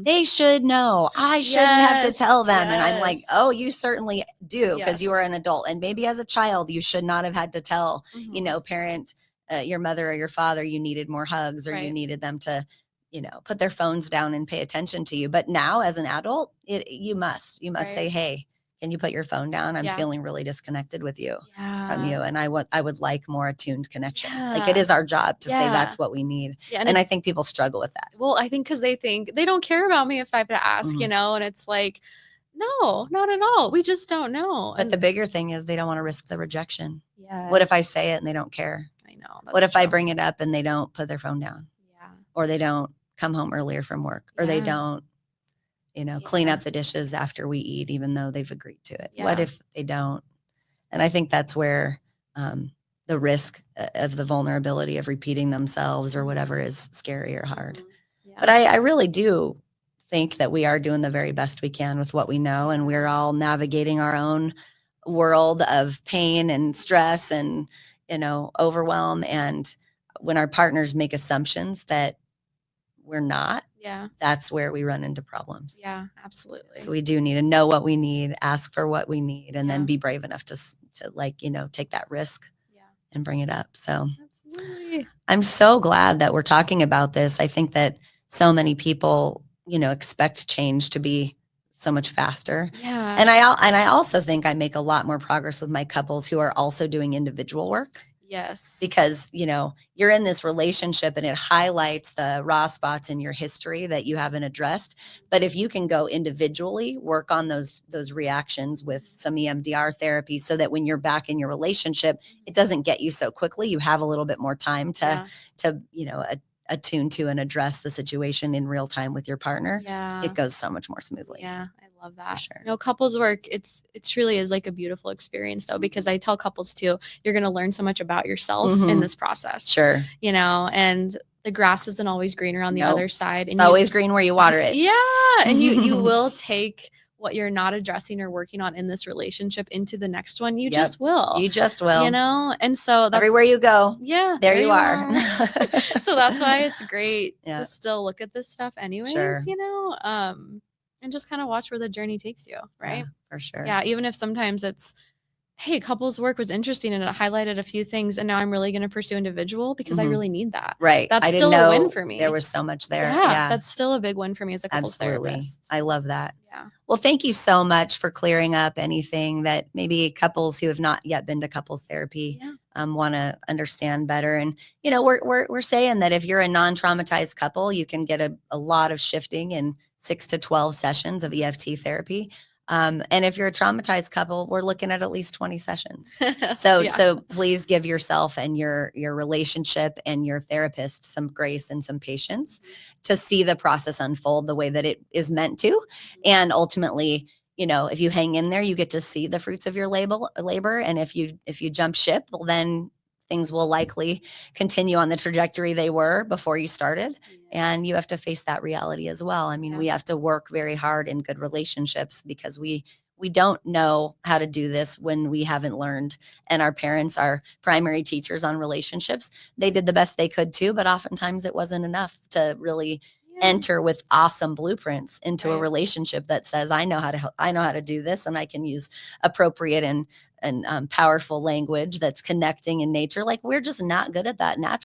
They should know. I shouldn't have to tell them. And I'm like, yes. oh, you certainly do, because you are Yes. an adult. And maybe as a child, you should not have had to tell, parent, your mother or your father, you needed more hugs, or you Right. needed them to, put their phones down and pay attention to you. But now as an adult, you must Right. say, hey, can you put your phone down? I'm Yeah. feeling really disconnected with you from Yeah. you. And I would like more attuned connection. Like, it Yeah. is our job to say Yeah. that's what we need. Yeah, And I think people struggle with that. well, I think because they think they don't care about me if I have to ask, Mhm. and it's like, no, not at all. We just don't know. But the bigger thing is they don't want to risk the rejection. yes. What if I say it and they don't care? I know. What if That's I true. bring it up and they don't put their phone down, Yeah. or they don't come home earlier from work, or they Yeah. don't, clean Yeah. up the dishes after we eat, even though they've agreed to it? What Yeah. if they don't? And I think that's where the risk of the vulnerability of repeating themselves or whatever is scary or hard. Yeah. But I really do think that we are doing the very best we can with what we know, and we're all navigating our own world of pain and stress and, overwhelm. And when our partners make assumptions that we're not, Yeah. that's where we run into problems. Yeah, absolutely. So we do need to know what we need, ask for what we need, and Yeah. then be brave enough to take that risk Yeah. and bring it up. So Absolutely. I'm so glad that we're talking about this. I think that so many people, expect change to be so much faster. Yeah. And I also think I make a lot more progress with my couples who are also doing individual work, yes. because, you're in this relationship and it highlights the raw spots in your history that you haven't addressed. But if you can go individually, work on those reactions with some EMDR therapy, so that when you're back in your relationship, it doesn't get you so quickly. You have a little bit more time to attune to and address the situation in real time with your partner. Yeah. It goes so much more smoothly. Yeah, I love that. sure. No, couples work, it truly is like a beautiful experience though, because I tell couples too, you're going to learn so much about yourself in this process. Sure. And the grass isn't always greener on the Nope. other side. It's always green where you water it. Yeah. And you will take what you're not addressing or working on in this relationship into the next one. You just will. You just will. And so that's Everywhere you go, yeah, there you are. So that's why it's great Yeah. to still look at this stuff anyways, Sure. and just kind of watch where the journey takes you, right? Yeah, for sure. Yeah, even if sometimes it's, hey, couples work was interesting and it highlighted a few things, and now I'm really going to pursue individual because I really need that. Right. That's I still didn't know a win for me. there was so much there. Yeah, that's still a big win for me as a couples absolutely. therapist. I love that. Yeah. Well, thank you so much for clearing up anything that maybe couples who have not yet been to couples therapy want to understand better. And, we're saying that if you're a non-traumatized couple, you can get a lot of shifting in 6 to 12 sessions of EFT therapy. And if you're a traumatized couple, we're looking at least 20 sessions. So please give yourself and your relationship and your therapist some grace and some patience to see the process unfold the way that it is meant to. And ultimately, if you hang in there, you get to see the fruits of your labor. And if you jump ship, well, then things will likely continue on the trajectory they were before you started. And you have to face that reality as well. I mean, we have to work very hard in good relationships, because we don't know how to do this when we haven't learned. And our parents are primary teachers on relationships. They did the best they could too, but oftentimes it wasn't enough to really enter with awesome blueprints into a relationship that says, I know how to do this, and I can use appropriate and powerful language that's connecting in nature. Like, we're just not good at that naturally.